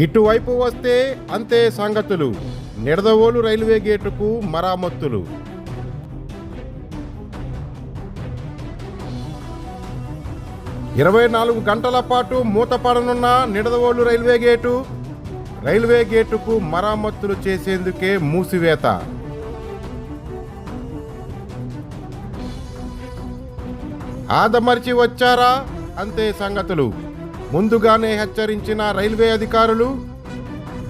ఇటువైపు వస్తే అంతే సంగతులు. నిడదవోలు రైల్వే గేటుకు మరామత్తులు. ఇరవై 24 గంటల పాటు మూతపడనున్న నిడదవోలు రైల్వే గేటుకు మరామత్తులు చేసేందుకే మూసివేత. ఆదమర్చి వచ్చారా అంతే సంగతులు. ముందుగానే హెచ్చరించిన రైల్వే అధికారులు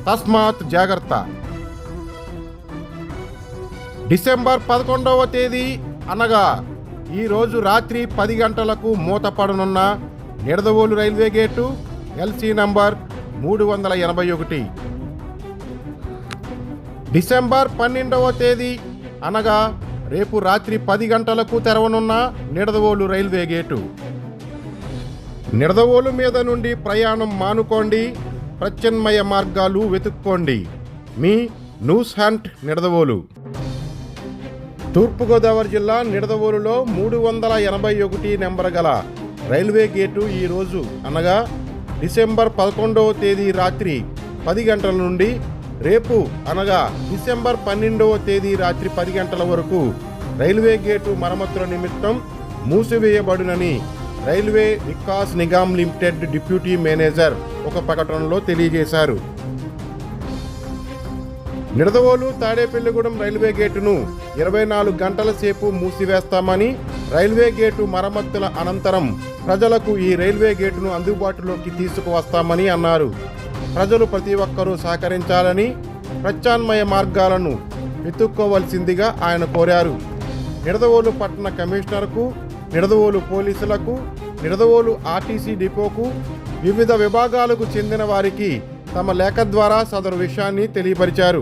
తస్మాత్ జాగ్రత్త. డిసెంబర్ 11వ తేదీ అనగా ఈరోజు రాత్రి 10 గంటలకు మూతపడనున్న Nidadavolu railway gate LC number 381. December 12వ తేదీ అనగా రేపు రాత్రి 10 గంటలకు తెరవనున్న నిడదవోలు రైల్వే గేటు. నిడదవోలు మీద నుండి ప్రయాణం మానుకోండి, ప్రత్యామ్నాయ మార్గాలు వెతుక్కోండి. మీ న్యూస్ హంట్ నిడదవోలు. తూర్పుగోదావరి జిల్లా నిడదవోలులో 381 నెంబర్ గల రైల్వే గేటు ఈరోజు అనగా డిసెంబర్ 11వ తేదీ రాత్రి 10 గంటల నుండి రేపు అనగా డిసెంబర్ 12వ తేదీ రాత్రి 10 గంటల వరకు రైల్వే గేటు మరమ్మతుల నిమిత్తం మూసివేయబడునని railway Vikas Nigam limited deputy manager ఒక ప్రకటనలో తెలియజేశారు. నిడదవోలు తాడేపల్లిగూడెం రైల్వే గేటును 24 గంటల సేపు మూసివేస్తామని, రైల్వే గేటు మరమ్మతుల అనంతరం ప్రజలకు ఈ రైల్వే గేటును అందుబాటులోకి తీసుకువస్తామని అన్నారు. ప్రజలు ప్రతి ఒక్కరూ సహకరించాలని, ప్రత్యామ్నాయ మార్గాలను వెతుక్కోవలసిందిగా ఆయన కోరారు. నిడదవోలు పట్టణ కమిషనర్కు, నిడదవోలు పోలీసులకు, నిడదవోలు ఆర్టీసీ డిపోకు, వివిధ విభాగాలకు చెందిన వారికి తమ లేఖ ద్వారా సదరు విషయాన్ని తెలియపరిచారు.